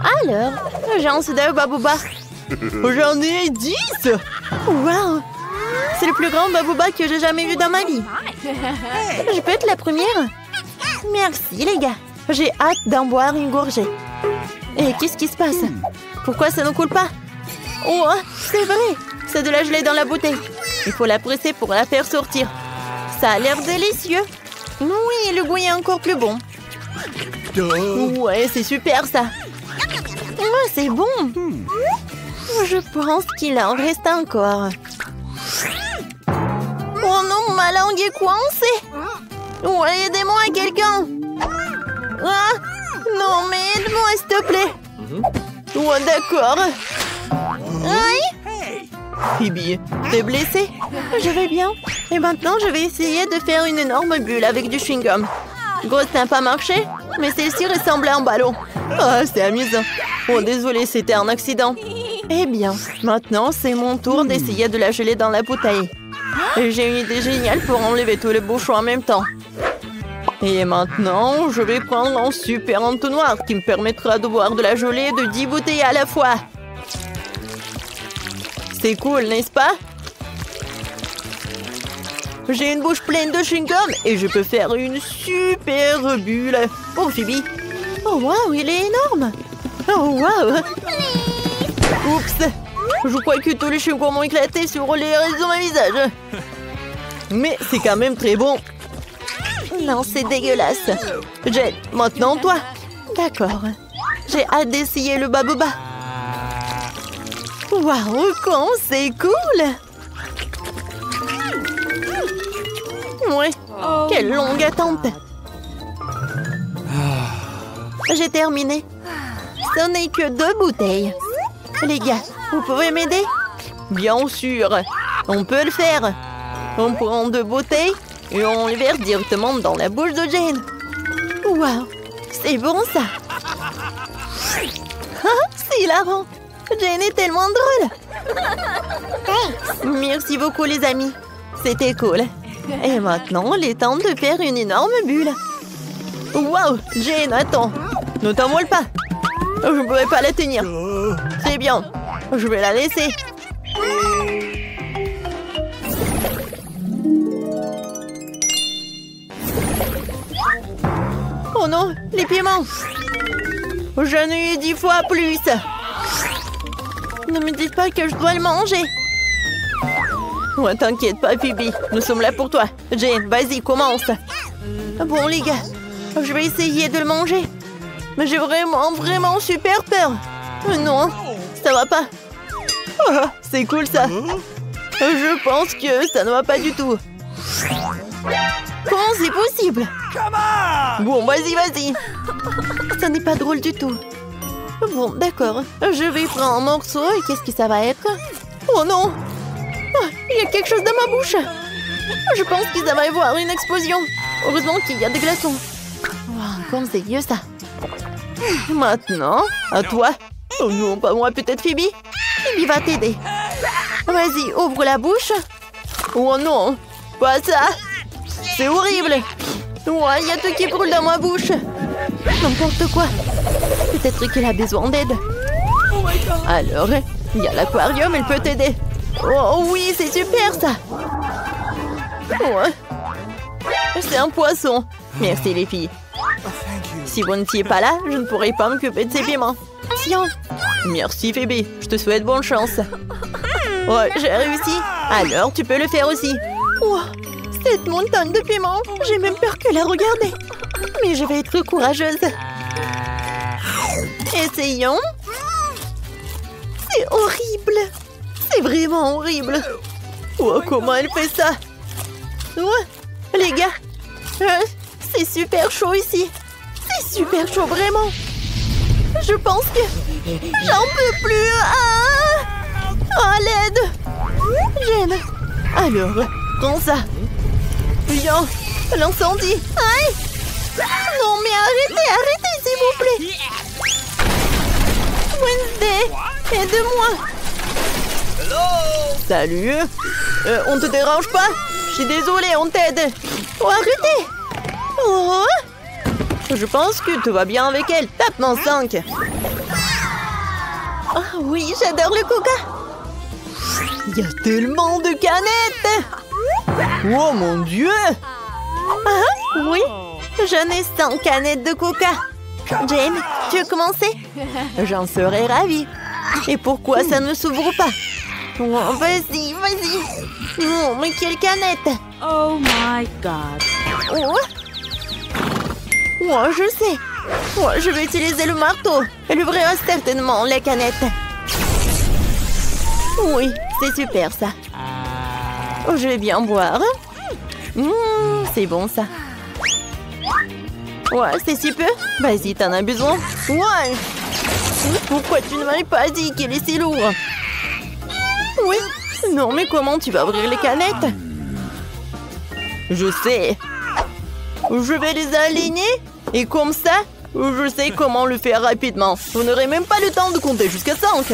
Alors, j'en suis d'un babouba. J'en ai 10. Wow! C'est le plus grand babouba que j'ai jamais vu dans ma vie. Je peux être la première? Merci, les gars. J'ai hâte d'en boire une gorgée. Et qu'est-ce qui se passe? Pourquoi ça ne coule pas? Oh, c'est vrai. C'est de la gelée dans la bouteille. Il faut la presser pour la faire sortir. Ça a l'air délicieux. Oui, le goût est encore plus bon. Ouais, c'est super ça. Ouais, c'est bon. Je pense qu'il en reste encore. Oh non, ma langue est coincée. Ouais, aidez-moi quelqu'un. Ah, non, mais aide-moi s'il te plaît. Ouais, d'accord. Aïe. Phoebe, t'es blessée? Je vais bien. Et maintenant, je vais essayer de faire une énorme bulle avec du chewing-gum. Gros, ça n'a pas marché, mais celle-ci ressemblait à un ballon. Ah, c'est amusant. Oh, désolé, c'était un accident. Eh bien, maintenant, c'est mon tour d'essayer de la geler dans la bouteille. J'ai une idée géniale pour enlever tous les bouchons en même temps. Et maintenant, je vais prendre un super entonnoir qui me permettra de boire de la gelée de 10 bouteilles à la fois. C'est cool, n'est-ce pas? J'ai une bouche pleine de chewing-gum et je peux faire une super bulle. Oh, Phoebe. Oh, waouh, il est énorme. Oh, waouh. Oups. Je crois que tous les chewing-gums ont éclaté sur les restes de mon visage. Mais c'est quand même très bon. Non, c'est dégueulasse. Jen, maintenant toi. D'accord. J'ai hâte d'essayer le babouba. Waouh, con, c'est cool. Ouais, quelle longue attente. J'ai terminé. Ce n'est que 2 bouteilles. Les gars, vous pouvez m'aider? Bien sûr, on peut le faire. On prend 2 bouteilles et on les verse directement dans la bouche de Jane. Waouh, c'est bon ça. C'est hilarant. Jane est tellement drôle. Merci beaucoup les amis. C'était cool. Et maintenant, il est temps de faire une énorme bulle. Waouh, Jane, attends. Ne t'envole pas. Je ne pourrais pas la tenir. C'est bien. Je vais la laisser. Oh non, les piments. J'en ai eu 10 fois plus. Ne me dites pas que je dois le manger. Ouais, t'inquiète pas, Phoebe. Nous sommes là pour toi. Jane, vas-y, commence. Bon, les gars, je vais essayer de le manger. Mais j'ai vraiment super peur. Non, ça va pas. Oh, c'est cool, ça. Je pense que ça ne va pas du tout. Comment c'est possible? Bon, vas-y. Ça n'est pas drôle du tout. Bon, d'accord. Je vais prendre un morceau et qu'est-ce que ça va être? Oh non! Oh, il y a quelque chose dans ma bouche. Je pense qu'il va y avoir une explosion. Heureusement qu'il y a des glaçons. Wow, comme c'est vieux ça. Maintenant, à toi. Oh non, pas moi, peut-être Phoebe. Phoebe va t'aider. Vas-y, ouvre la bouche. Oh non, pas ça. C'est horrible. Ouais, il y a tout qui brûle dans ma bouche. N'importe quoi. Peut-être qu'il a besoin d'aide. Alors, il y a l'aquarium, elle peut t'aider. Oh oui, c'est super ça. Ouais. C'est un poisson. Merci les filles. Si vous n'étiez pas là, je ne pourrais pas m'occuper de ces piments. Tiens. Merci Phoebe, je te souhaite bonne chance. Ouais, j'ai réussi. Alors, tu peux le faire aussi. Wow, cette montagne de piments, j'ai même peur que la regarder. Mais je vais être courageuse. Essayons. C'est horrible. C'est vraiment horrible. Oh, comment elle fait ça? Ouais, les gars, c'est super chaud ici. C'est super chaud, vraiment. Je pense que j'en peux plus. Ah! Oh, l'aide. Jane. Alors, prends ça. Viens, l'incendie. Aïe! Non, mais arrêtez, s'il vous plaît. Wednesday, aide-moi. Salut. On te dérange pas? Je suis désolée, on t'aide. Oh, arrêtez. Oh. Je pense que tout va bien avec elle. Tape mon 5. Ah oui, j'adore le coca. Il y a tellement de canettes. Oh mon Dieu. Ah oui, j'en ai 100 canettes de coca. Jane, tu veux commencer? J'en serais ravie. Et pourquoi ça ne s'ouvre pas? Oh, vas-y, vas-y. Oh, mais quelle canette! Oh my God. Oh. Oh, je sais. Oh, je vais utiliser le marteau. Elle ouvrira certainement la canette. Oui, c'est super ça. Oh, je vais bien boire. C'est bon ça. Ouais, c'est si peu. Vas-y, t'en as besoin. Ouais. Pourquoi tu ne m'avais pas dit qu'il est si lourd? Oui. Non, mais comment tu vas ouvrir les canettes? Je sais. Je vais les aligner. Et comme ça, je sais comment le faire rapidement. Je n'aurai même pas le temps de compter jusqu'à 5.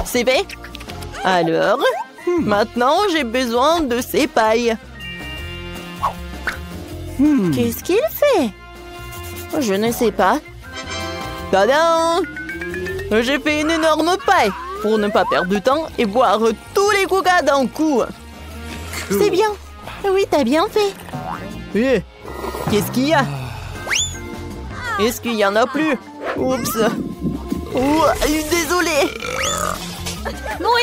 C'est fait. Alors, maintenant, j'ai besoin de ces pailles. Qu'est-ce qu'il fait? Je ne sais pas. Tadam! J'ai fait une énorme paille pour ne pas perdre de temps et boire tous les coca d'un coup. C'est bien. Oui, t'as bien fait. Eh, qu'est-ce qu'il y a? Est-ce qu'il y en a plus? Oups. Oh, désolée. Oui.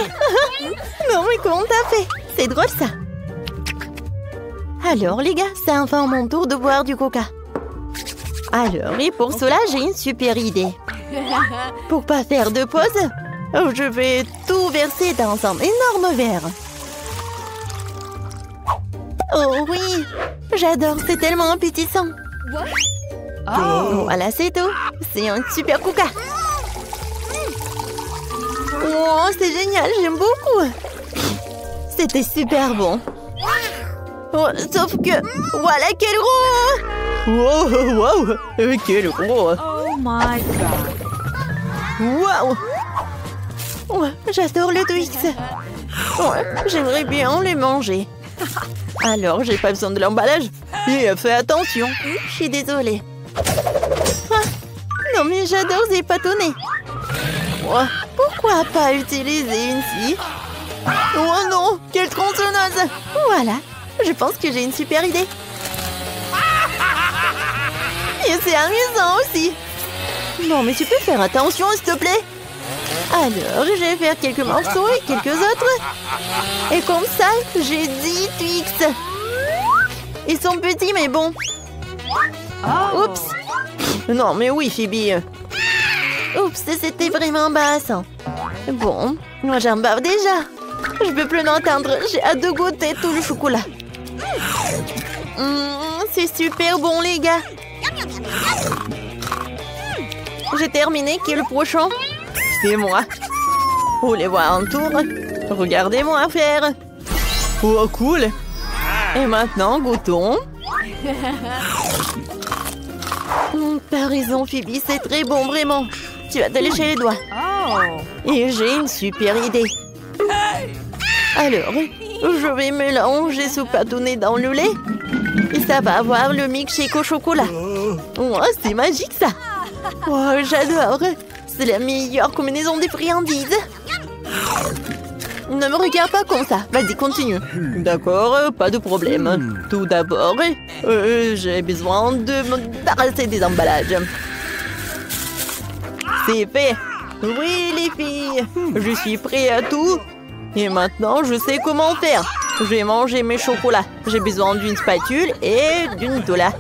Non, mais comment t'as fait? C'est drôle, ça. Alors, les gars, c'est enfin mon tour de boire du coca. Alors, et pour cela, j'ai une super idée. Pour pas faire de pause, je vais tout verser dans un énorme verre. Oh oui, j'adore, c'est tellement appétissant. Voilà, c'est tout. C'est un super coca. Oh, c'est génial, j'aime beaucoup. C'était super bon. Oh, sauf que, voilà quel gros! Wow, wow, quel gros! Oh my God. Wow! Oh, j'adore le Twix. Oh, j'aimerais bien les manger. Alors, j'ai pas besoin de l'emballage. Et fais attention. Je suis désolée. Ah, non mais j'adore ces bâtonnets. Oh, pourquoi pas utiliser une scie? Oh non, quelle tronçonneuse! Voilà, je pense que j'ai une super idée. Et c'est amusant aussi. Non mais tu peux faire attention s'il te plaît. Alors, je vais faire quelques morceaux et quelques autres. Et comme ça, j'ai 10 Twix. Ils sont petits mais bon. Oups. Non mais oui Phoebe. Oups, c'était vraiment basse. Bon, moi j'en bave déjà. Je peux plus l'entendre, j'ai hâte de goûter tout le chocolat. C'est super bon les gars. J'ai terminé, qui est le prochain? C'est moi. Vous voulez voir un tour? Regardez-moi faire. Oh cool. Et maintenant, goûtons. T'as raison Phoebe, c'est très bon vraiment. Tu vas te lécher les doigts. Et j'ai une super idée. Alors, je vais mélanger ce bâtonnet dans le lait. Et ça va avoir le milkshake au chocolat. Oh, c'est magique ça. Oh, j'adore. C'est la meilleure combinaison des friandises. Ne me regarde pas comme ça. Vas-y, continue. D'accord, pas de problème. Tout d'abord, j'ai besoin de me débarrasser des emballages. C'est fait. Oui, les filles. Je suis prêt à tout. Et maintenant, je sais comment faire. Je vais manger mes chocolats. J'ai besoin d'une spatule et d'une doula.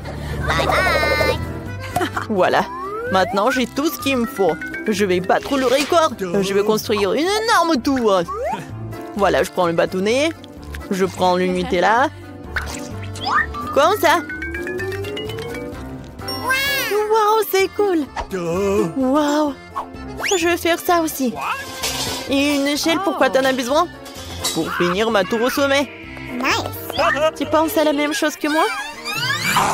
Voilà. Maintenant, j'ai tout ce qu'il me faut. Je vais battre le record. Je vais construire une énorme tour. Voilà, je prends le bâtonnet. Je prends le Nutella. Comme ça. Waouh, c'est cool. Waouh. Je vais faire ça aussi. Et une échelle, pourquoi t'en as besoin? Pour finir ma tour au sommet. Tu penses à la même chose que moi?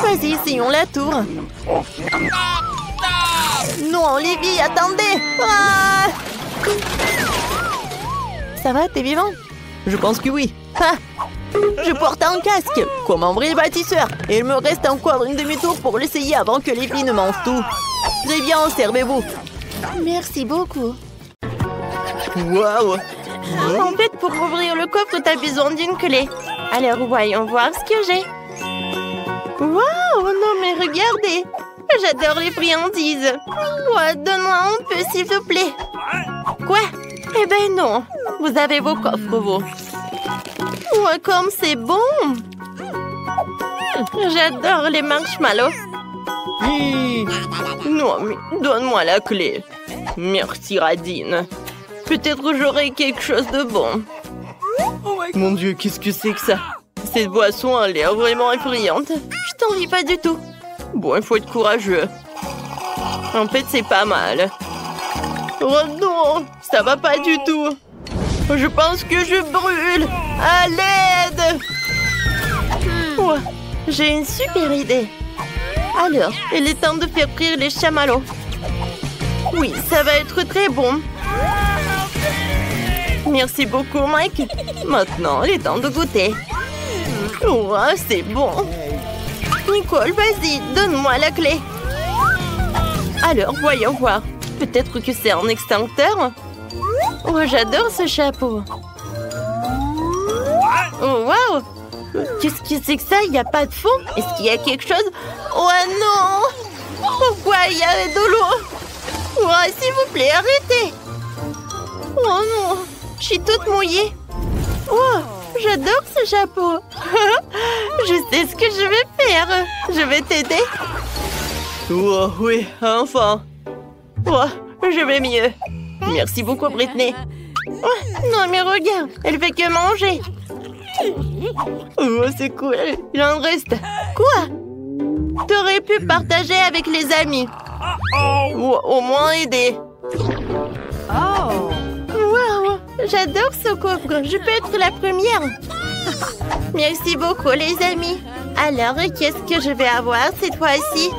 Vas-y, essayons la tour. Non, Livy, attendez! Ah! Ça va, t'es vivant? Je pense que oui. Ah! Je porte un casque, comme un vrai bâtisseur. Et il me reste encore une demi-tour pour l'essayer avant que les filles ne mangent tout. Très bien, servez-vous. Merci beaucoup. Waouh! En fait, pour ouvrir le coffre, t'as besoin d'une clé. Alors, voyons voir ce que j'ai. Waouh! Non, mais regardez! J'adore les friandises. Ouais, donne-moi un peu, s'il te plaît. Quoi? Eh ben non. Vous avez vos coffres, vous. Ouais, comme c'est bon! J'adore les marshmallows. Non, mais donne-moi la clé. Merci, Radine. Peut-être j'aurai quelque chose de bon. Mon Dieu, qu'est-ce que c'est que ça? Cette boisson a l'air vraiment effrayante. Je t'envie pas du tout. Bon, il faut être courageux. En fait, c'est pas mal. Oh non, ça va pas du tout. Je pense que je brûle. À l'aide! Oh, j'ai une super idée. Alors, il est temps de faire frire les chamallows. Oui, ça va être très bon. Merci beaucoup, Mike. Maintenant, il est temps de goûter. Oh, c'est bon. Nicole, vas-y, donne-moi la clé. Alors, voyons voir. Peut-être que c'est un extincteur. Oh, j'adore ce chapeau. Oh, waouh! Qu'est-ce que c'est que ça? Il n'y a pas de fond? Est-ce qu'il y a quelque chose? Oh non! Pourquoi il y a de l'eau? Oh, s'il vous plaît, arrêtez! Oh non! Je suis toute mouillée. Oh, j'adore ce chapeau. Je sais ce que je vais faire. Je vais t'aider. Oh oui, enfin. Oh, je vais mieux. Merci beaucoup, Britney. Oh, non, mais regarde, elle fait que manger. Oh, c'est cool. Il en reste. Quoi? T'aurais pu partager avec les amis. Ou au moins aider. Oh. Wow, j'adore ce coffre. Je peux être la première. Merci beaucoup, les amis. Alors, qu'est-ce que je vais avoir cette fois-ci?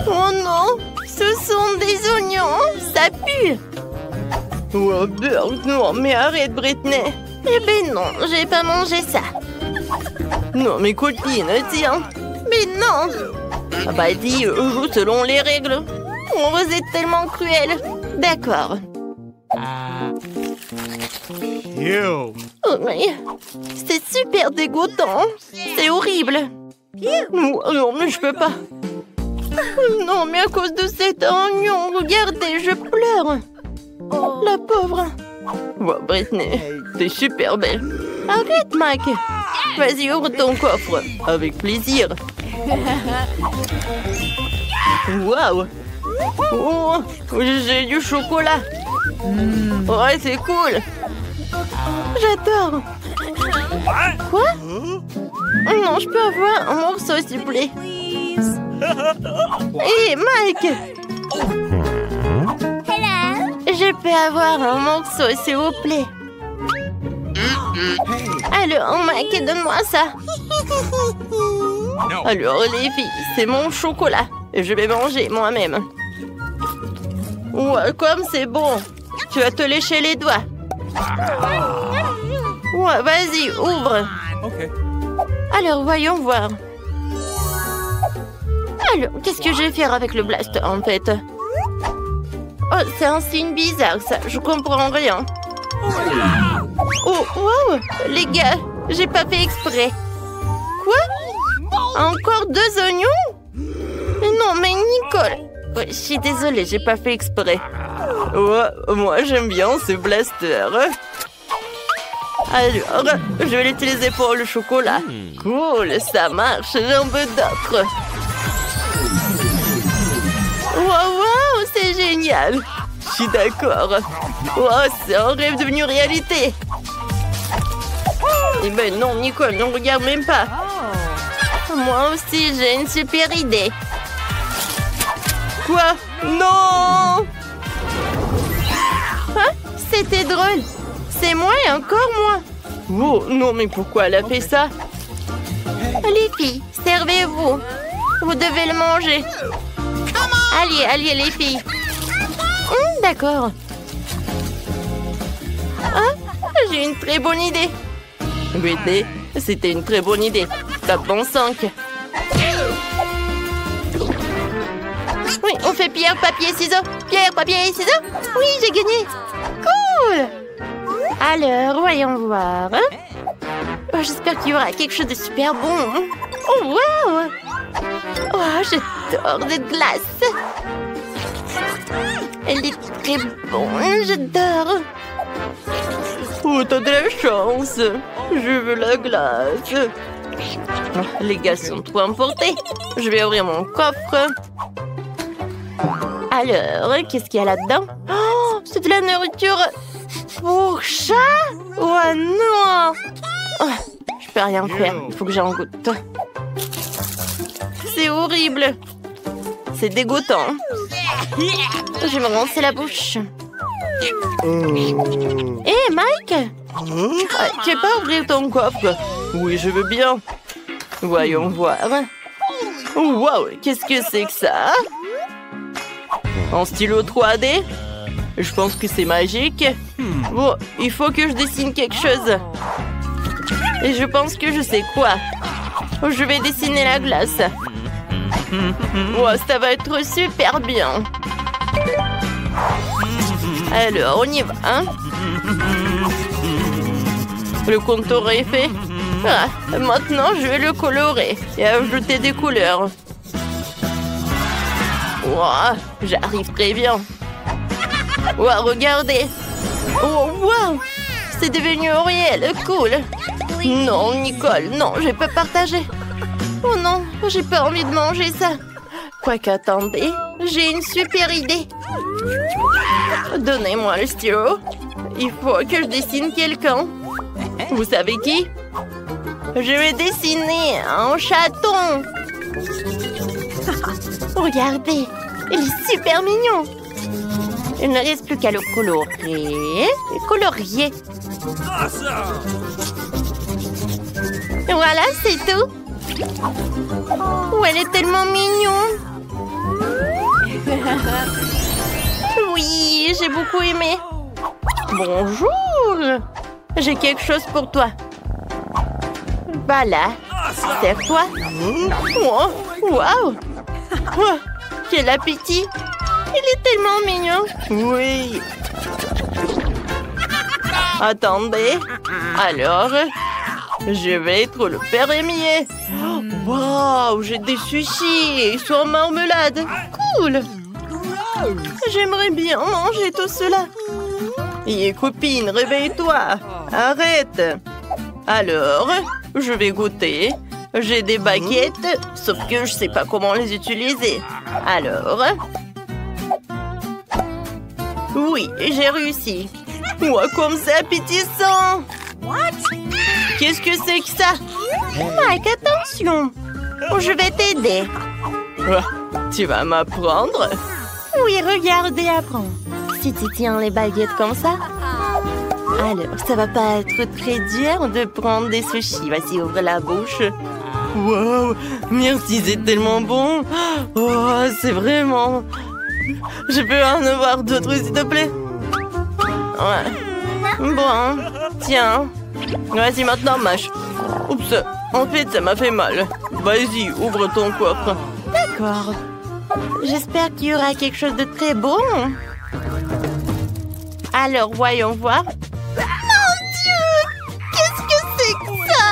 Oh non, ce sont des oignons. Ça pue. Oh, non, mais arrête, Britney. Eh ben non, j'ai pas mangé ça. Non, mes copines, tiens. Mais non. Ah bah dis, joue selon les règles. Oh, vous êtes tellement cruel. D'accord. Oh, mais c'est super dégoûtant. C'est horrible. Non, mais je peux pas. Non, mais à cause de cet oignon, regardez, je pleure. La pauvre. Oh, Britney, t'es super belle. Arrête, Mac. Vas-y, ouvre ton coffre. Avec plaisir. Waouh. Oh, j'ai du chocolat. Ouais, c'est cool. J'adore. Quoi? Non, je peux avoir un morceau, s'il vous plaît. Hé, Mike. Je peux avoir un morceau, s'il vous plaît. Alors, Mike, donne-moi ça. Alors, les filles, c'est mon chocolat. Je vais manger moi-même. Ouais, comme c'est bon. Tu vas te lécher les doigts. Ouais, vas-y, ouvre. Alors, voyons voir. Alors, qu'est-ce que je vais faire avec le blaster, en fait? Oh, c'est un signe bizarre, ça. Je comprends rien. Oh, wow! Les gars, j'ai pas fait exprès. Quoi? Encore 2 oignons? Non, mais Nicole... Ouais, je suis désolée, j'ai pas fait exprès. Ouais, moi, j'aime bien ce blaster. Alors, je vais l'utiliser pour le chocolat. Cool, ça marche, j'ai un peu d'ocre. Wow, c'est génial. Je suis d'accord. Wow, c'est un rêve devenu réalité. Eh ben non, Nicole, ne regarde même pas. Moi aussi, j'ai une super idée. Quoi? Non! Hein? C'était drôle. C'est moi et encore moi. Oh, non, mais pourquoi elle a fait ça? Les filles, servez-vous. Vous devez le manger. Allez, les filles. D'accord. Ah, j'ai une très bonne idée. Britney, c'était une très bonne idée. Tape en 5. on fait pierre, papier, ciseaux. Pierre, papier, ciseaux. Oui, j'ai gagné. Cool. Alors, voyons voir. Oh, j'espère qu'il y aura quelque chose de super bon. Oh, wow. Oh, j'adore cette glace. Elle est très bonne, j'adore. Oh, t'as de la chance. Je veux la glace. Oh, les gars sont trop emportés. Je vais ouvrir mon coffre. Alors, qu'est-ce qu'il y a là-dedans? Oh, c'est de la nourriture pour chat? Oh non! Oh, je peux rien faire. Il faut que j'en goûte. C'est horrible. C'est dégoûtant. Je vais me rincer la bouche. Hé, Mike? Tu veux pas ouvrir ton coffre? Oui, je veux bien. Voyons voir. Wow, qu'est-ce que c'est que ça? En stylo 3D? Je pense que c'est magique. Bon, il faut que je dessine quelque chose. Et je pense que je sais quoi. Je vais dessiner la glace. Wow, ça va être super bien. Alors, on y va, hein? Le contour est fait. Ah, maintenant, je vais le colorer et ajouter des couleurs. Wow, j'arrive très bien. Wow, regardez. Oh, wow, c'est devenu réel, cool. Non, Nicole, non, je peux partager. Oh non, j'ai pas envie de manger ça. Quoique, attendez, j'ai une super idée. Donnez-moi le stylo. Il faut que je dessine quelqu'un. Vous savez qui? Je vais dessiner un chaton. Regardez, il est super mignon. Il ne reste plus qu'à le colorer. Colorier. Voilà, c'est tout. Oh, elle est tellement mignonne. Oui, j'ai beaucoup aimé. Bonjour. J'ai quelque chose pour toi. Voilà. Serre-toi. Oh, wow. Oh, quel appétit. Il est tellement mignon. Oui. Attendez. Alors, je vais être le fermier. Wow, j'ai des sushis. Ils sont en marmelade. Cool. J'aimerais bien manger tout cela. Et copine, réveille-toi. Arrête. Alors, je vais goûter. J'ai des baguettes, sauf que je sais pas comment les utiliser. Alors... Oui, j'ai réussi. Ouah, comme c'est appétissant. Qu'est-ce que c'est que ça? Mike, attention. Je vais t'aider. Tu vas m'apprendre? Oui, regardez, apprends. Si tu tiens les baguettes comme ça... Alors, ça va pas être très dur de prendre des sushis. Vas-y, ouvre la bouche. Wow, merci, c'est tellement bon. Oh, c'est vraiment... Je peux en avoir d'autres, s'il te plaît? Ouais. Bon, tiens. Vas-y, maintenant, mâche. Oups, en fait, ça m'a fait mal. Vas-y, ouvre ton coffre. D'accord. J'espère qu'il y aura quelque chose de très bon. Alors, voyons voir. Mon Dieu! Qu'est-ce que c'est que ça?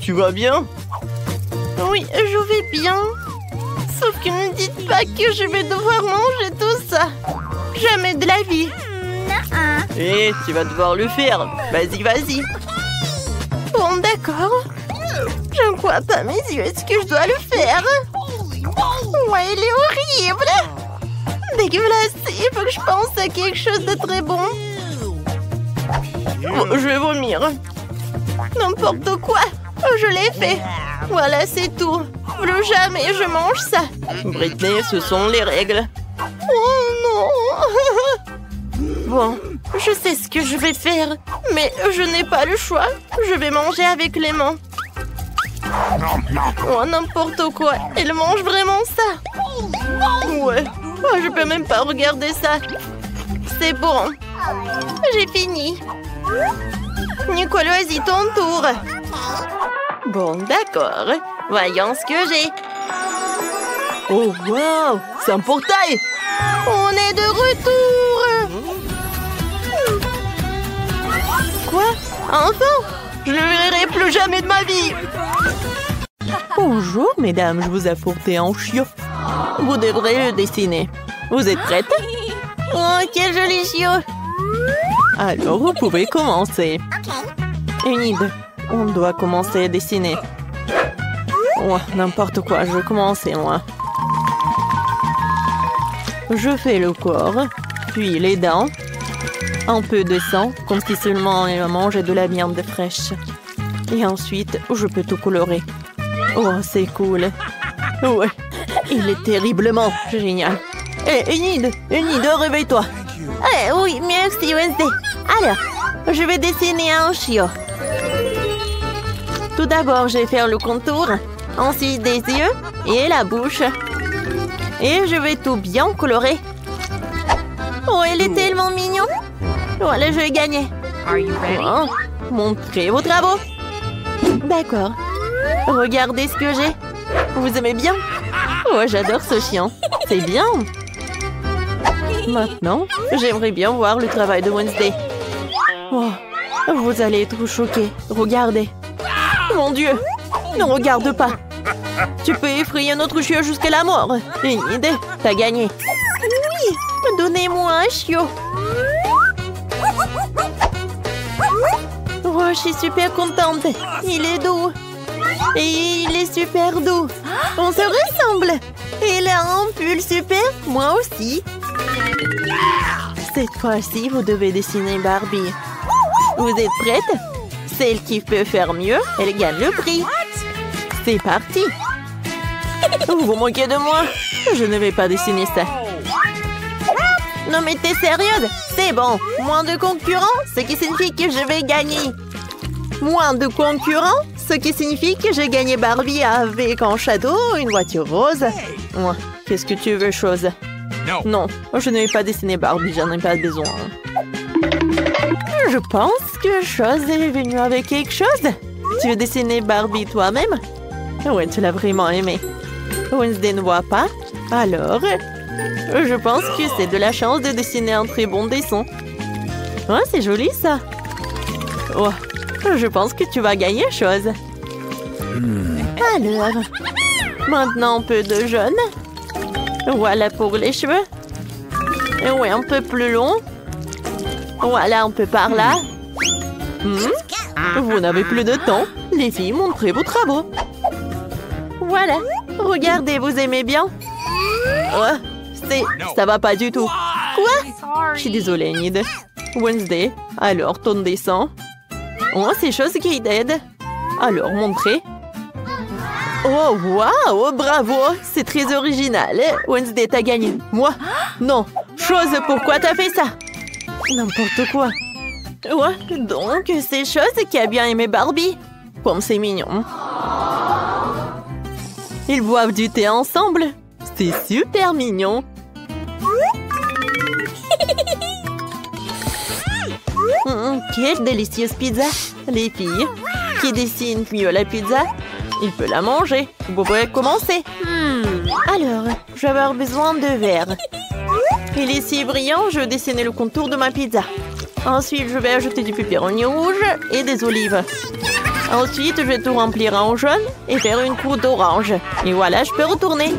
Tu vas bien? Oui, je vais bien. Sauf que ne dites pas que je vais devoir manger tout ça. Jamais de la vie. Eh, tu vas devoir le faire. Vas-y, vas-y. Bon, d'accord. Je ne crois pas mes yeux. Est-ce que je dois le faire? Ouais, il est horrible. Dégueulasse. Il faut que je pense à quelque chose de très bon. Oh, je vais vomir. N'importe quoi. Je l'ai fait. Voilà, c'est tout. Plus jamais je mange ça. Britney, ce sont les règles. Oh non. Bon, je sais ce que je vais faire. Mais je n'ai pas le choix. Je vais manger avec les mains. Oh, n'importe quoi. Elle mange vraiment ça. Ouais. Oh, je peux même pas regarder ça. C'est bon. J'ai fini. Nicole, vas-y, ton tour. Bon, d'accord. Voyons ce que j'ai. Oh, wow! C'est un portail! On est de retour! Quoi? Enfin? Je ne le verrai plus jamais de ma vie! Bonjour, mesdames, je vous ai apporté un chiot. Vous devrez le dessiner. Vous êtes prêtes? Oh, quel joli chiot! Alors, vous pouvez commencer. Enid, on doit commencer à dessiner. Oh, n'importe quoi, je vais commencer, moi. Je fais le corps, puis les dents, un peu de sang, comme si seulement elle mangeait de la viande fraîche. Et ensuite, je peux tout colorer. Oh, c'est cool. Ouais, il est terriblement génial. Hé, Enid, réveille-toi. Eh oui, merci Wednesday. Alors, je vais dessiner un chiot. Tout d'abord, je vais faire le contour, ensuite des yeux et la bouche. Et je vais tout bien colorer. Oh, il est tellement mignon. Voilà, je vais gagner. Oh, montrez vos travaux. D'accord. Regardez ce que j'ai. Vous aimez bien? Oh, j'adore ce chien. C'est bien. Maintenant, j'aimerais bien voir le travail de Wednesday. Oh, vous allez être choqués. Regardez. Mon Dieu. Ne regarde pas. Tu peux effrayer notre chiot jusqu'à la mort. Une idée. T'as gagné. Oui. Donnez-moi un chiot. Oh, je suis super contente. Il est doux. Et il est super doux. On se ressemble. Il a un pull super. Moi aussi. Cette fois-ci, vous devez dessiner Barbie. Vous êtes prête? Celle qui peut faire mieux, elle gagne le prix. C'est parti. Vous vous moquez de moi? Je ne vais pas dessiner ça. Non mais t'es sérieuse? C'est bon. Moins de concurrents, ce qui signifie que je vais gagner. Moins de concurrents, ce qui signifie que j'ai gagné Barbie avec un château, une voiture rose. Ouais. Qu'est-ce que tu veux, chose? Non, je ne vais pas dessiner Barbie, j'en ai pas besoin. Je pense que Chose est venue avec quelque chose. Tu veux dessiner Barbie toi-même? Ouais, tu l'as vraiment aimé. Wednesday ne voit pas. Alors, je pense que c'est de la chance de dessiner un très bon dessin. Ouais, c'est joli ça. Oh, je pense que tu vas gagner, Chose. Alors, maintenant un peu de jaune. Voilà pour les cheveux. Ouais, un peu plus long. Voilà, un peu par là. Vous n'avez plus de temps. Les filles, montrez vos travaux. Voilà. Regardez, vous aimez bien? Ça va pas du tout. Quoi? Je suis désolée, Enid. Wednesday, alors ton dessin. Oh, c'est Chose qui t'aide. Alors, montrez. Oh, waouh, bravo. C'est très original. Wednesday, t'as gagné. Moi? Non. Chose, pourquoi t'as fait ça? N'importe quoi. Ouais, donc c'est Chose qui a bien aimé Barbie. Comme c'est mignon. Ils boivent du thé ensemble. C'est super mignon. Quelle délicieuse pizza. Les filles, qui dessinent mieux la pizza, il peut la manger. Vous pouvez commencer. Alors, je vais avoir besoin de verre. Il est si brillant, je vais dessiner le contour de ma pizza. Ensuite, je vais ajouter du pepperoni rouge et des olives. Ensuite, je vais tout remplir en jaune et faire une croûte orange. Et voilà, je peux retourner.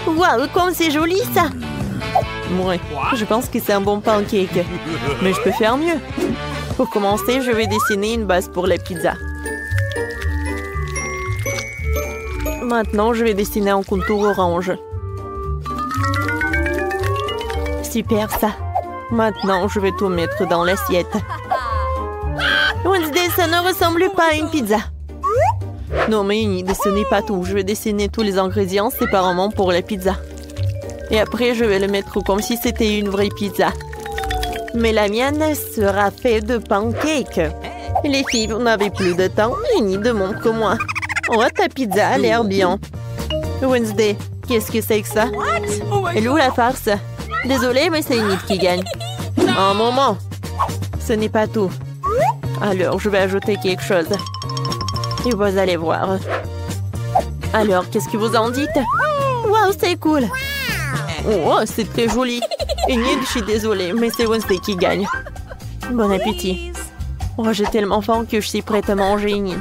Waouh, comme c'est joli ça! Ouais, je pense que c'est un bon pancake. Mais je peux faire mieux. Pour commencer, je vais dessiner une base pour la pizza. Maintenant, je vais dessiner un contour orange. Super ça. Maintenant, je vais tout mettre dans l'assiette. Wednesday, ça ne ressemble pas à une pizza. Non, mais Enid, ce n'est pas tout. Je vais dessiner tous les ingrédients séparément pour la pizza. Et après, je vais le mettre comme si c'était une vraie pizza. Mais la mienne sera faite de pancakes. Les filles, vous n'avez plus de temps. Enid, montre-moi. Oh, ta pizza a l'air bien. Wednesday, qu'est-ce que c'est que ça? Elle est où la farce? Désolée, mais c'est Enid qui gagne. Un moment. Ce n'est pas tout. Alors, je vais ajouter quelque chose. Et vous allez voir. Alors, qu'est-ce que vous en dites? Waouh, c'est cool. Oh, c'est très joli. Enid, je suis désolée, mais c'est Wednesday qui gagne. Bon appétit. Oh, j'ai tellement faim que je suis prête à manger, Enid.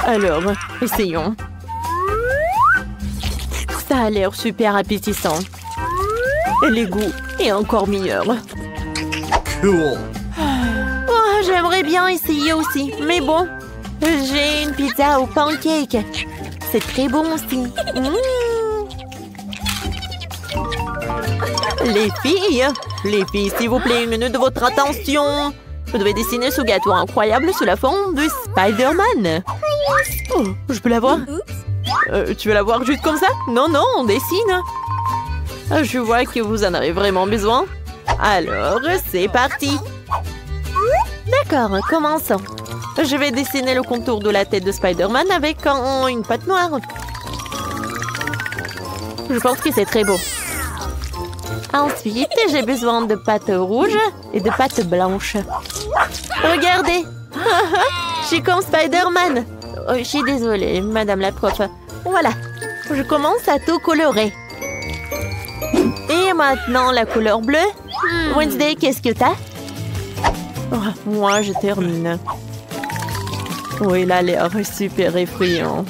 Alors, essayons. Ça a l'air super appétissant. Et les goûts est encore meilleur. Cool. Oh, j'aimerais bien essayer aussi, mais bon, j'ai une pizza au pancake. C'est très bon aussi. Les filles, s'il vous plaît, une minute de votre attention. Vous devez dessiner ce gâteau incroyable sur la forme de Spider-Man. Oh, je peux la voir? Tu veux la voir juste comme ça? Non, non, on dessine. Je vois que vous en avez vraiment besoin. Alors, c'est parti. D'accord, commençons. Je vais dessiner le contour de la tête de Spider-Man avec une pâte noire. Je pense que c'est très beau. Ensuite, j'ai besoin de pâte rouge et de pâte blanche. Regardez. Je suis comme Spider-Man. Oh, je suis désolée, madame la prof. Voilà, je commence à tout colorer. Et maintenant, la couleur bleue. Wednesday, qu'est-ce que t'as? Oh, moi, je termine. Oui, il a l'air super effrayant.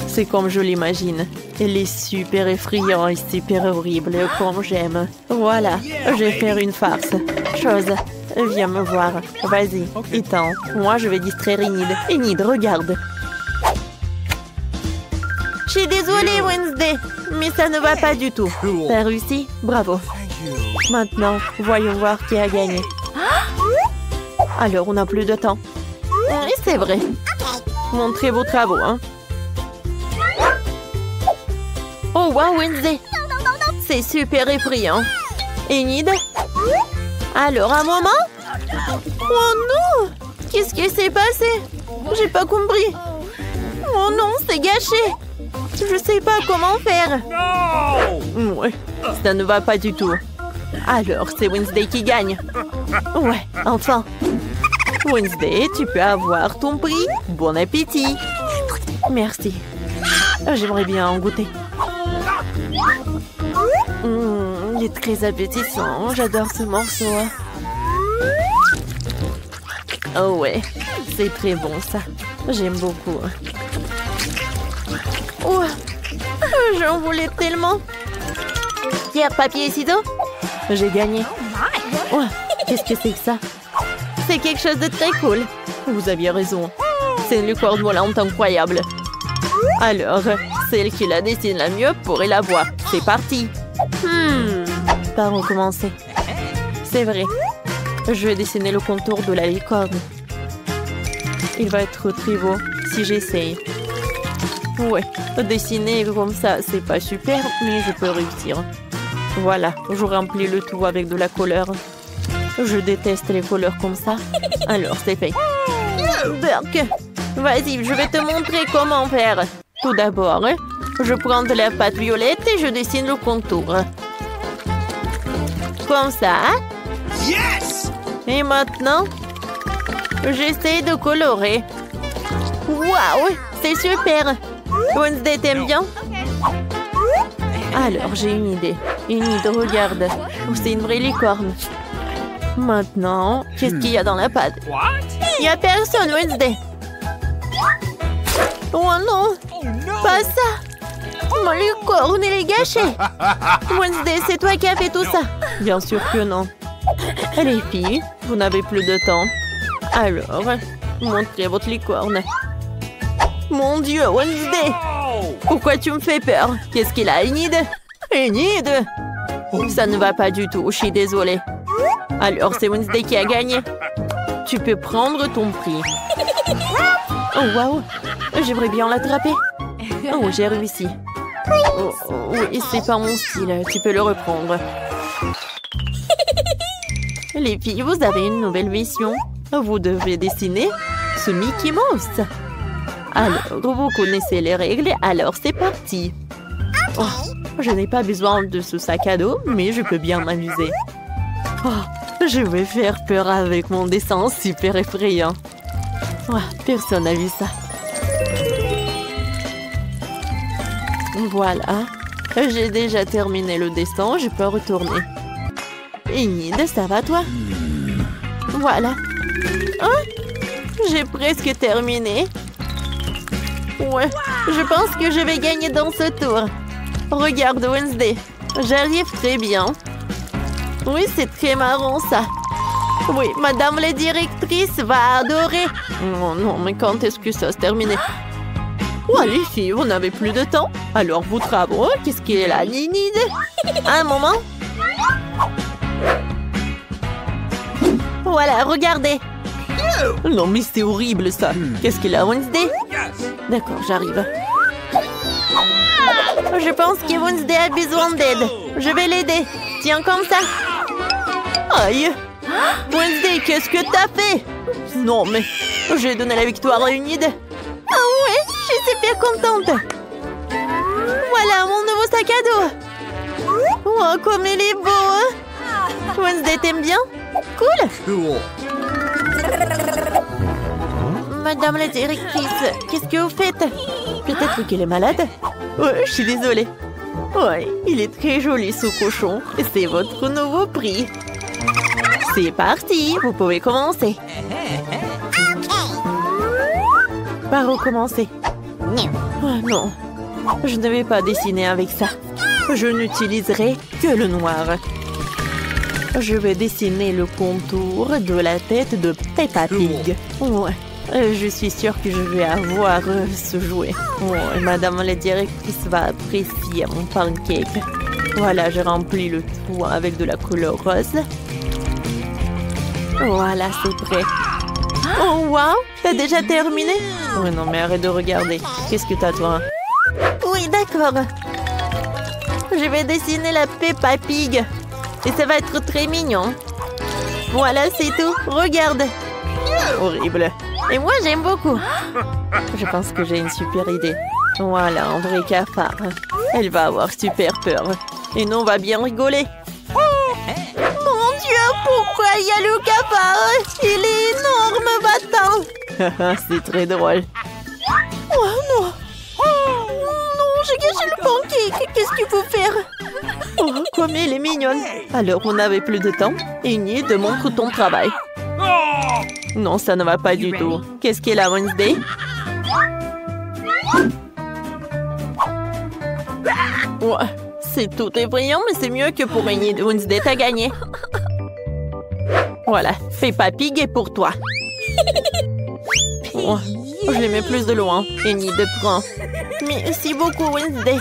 C'est comme je l'imagine. Elle est super effrayante et super horrible, comme j'aime. Voilà, je vais faire une farce. Chose, viens me voir. Vas-y, éteins. Moi, je vais distraire Enid. Enid, regarde. Je suis désolée, Wednesday, mais ça ne va pas du tout. T'as réussi? Bravo. Maintenant, voyons voir qui a gagné. Alors, on n'a plus de temps. Oui, c'est vrai. Montrez vos travaux, hein. Oh, wow, Wednesday. C'est super effrayant. Enid? Alors, un moment? Oh non! Qu'est-ce qui s'est passé? J'ai pas compris. Oh non, c'est gâché. Je sais pas comment faire. Ouais, ça ne va pas du tout. Alors, c'est Wednesday qui gagne. Ouais, enfin. Wednesday, tu peux avoir ton prix. Bon appétit. Merci. J'aimerais bien en goûter. Il est très appétissant. J'adore ce morceau. Oh ouais, c'est très bon ça. J'aime beaucoup. Oh, j'en voulais tellement. Pierre, papier et ciseaux. J'ai gagné. Oh, qu'est-ce que c'est que ça? C'est quelque chose de très cool. Vous aviez raison. C'est une licorne volante incroyable. Alors, celle qui la dessine la mieux pourrait la voir. C'est parti. Par où commencer? C'est vrai. Je vais dessiner le contour de la licorne. Il va être très beau si j'essaye. Ouais, dessiner comme ça, c'est pas super, mais je peux réussir. Voilà, je remplis le tout avec de la couleur. Je déteste les couleurs comme ça. Alors, c'est fait. Burk, vas-y, je vais te montrer comment faire. Tout d'abord, je prends de la pâte violette et je dessine le contour. Comme ça. Yes! Et maintenant, j'essaie de colorer. Waouh, c'est super. Wednesday, t'aimes bien? Alors, j'ai une idée. Enid, regarde. C'est une vraie licorne. Maintenant, qu'est-ce qu'il y a dans la pâte? Il n'y a personne, Wednesday. Oh non, pas ça. Ma licorne, elle est gâchée. Wednesday, c'est toi qui as fait tout ça? Bien sûr que non. Les filles, vous n'avez plus de temps. Alors, montrez votre licorne. Mon Dieu, Wednesday! Pourquoi tu me fais peur? Qu'est-ce qu'il a, Enid? Enid! Ça ne va pas du tout, je suis désolée. Alors, c'est Wednesday qui a gagné. Tu peux prendre ton prix. Oh, waouh! J'aimerais bien l'attraper. Oh, j'ai réussi. Oh, oui, c'est pas mon style. Tu peux le reprendre. Les filles, vous avez une nouvelle mission. Vous devez dessiner ce Mickey Mouse. Alors, vous connaissez les règles, alors c'est parti. Oh, je n'ai pas besoin de ce sac à dos, mais je peux bien m'amuser. Oh, je vais faire peur avec mon dessin super effrayant. Oh, personne n'a vu ça. Voilà. J'ai déjà terminé le dessin, je peux retourner. Enid, ça va toi? Voilà. Hein? J'ai presque terminé. Ouais, je pense que je vais gagner dans ce tour. Regarde Wednesday, j'arrive très bien. Oui, c'est très marrant ça. Oui, madame la directrice va adorer. Oh non, mais quand est-ce que ça se termine? Oh, les filles, vous n'avez plus de temps? Alors, vous travaux, qu'est-ce qu'elle a, Enid? Un moment. Voilà, regardez. Non, mais c'est horrible, ça. Qu'est-ce qu'elle a, Wednesday? D'accord, j'arrive. Je pense que Wednesday a besoin d'aide. Je vais l'aider. Tiens, comme ça. Aïe. Wednesday, qu'est-ce que t'as fait? Non, mais j'ai donné la victoire à Enid. Ah ouais, je suis super contente. Voilà, mon nouveau sac à dos. Oh, comme il est beau, hein? Wednesday, t'aimes bien? Cool. Cool. Madame la directrice, qu'est-ce que vous faites? Peut-être qu'elle est malade? Ouais, je suis désolée. Ouais, il est très joli ce cochon. C'est votre nouveau prix. C'est parti, vous pouvez commencer. Par où commencer? Oh non, je ne vais pas dessiner avec ça. Je n'utiliserai que le noir. Je vais dessiner le contour de la tête de Peppa Pig. Ouais, je suis sûre que je vais avoir ce jouet. Ouais, madame la directrice va apprécier mon pancake. Voilà, je remplis le tout avec de la couleur rose. Voilà, c'est prêt. Oh, wow! T'as déjà terminé? Oh non, mais arrête de regarder. Qu'est-ce que t'as, toi? Oui, d'accord. Je vais dessiner la Peppa Pig. Et ça va être très mignon. Voilà, c'est tout. Regarde. Horrible. Et moi, j'aime beaucoup. Je pense que j'ai une super idée. Voilà, un vrai cafard. Elle va avoir super peur. Et nous, on va bien rigoler. Mon Dieu, pourquoi il y a le cafard? Il est énorme, battant. C'est très drôle. Oh non. Non, j'ai gâché le pancake. Qu'est-ce qu'il faut faire? Oh, comme elle est mignonne. Alors, on n'avait plus de temps. Enid, montre ton travail. Non, ça ne va pas du tout. Qu'est-ce qu'elle a, Wednesday? Ouais, c'est tout effrayant, mais c'est mieux que pour Enid. Wednesday, t'as gagné. Voilà, Peppa Pig est pour toi. Oh, je les mets plus de loin. Enid, prends. Merci beaucoup, Wednesday.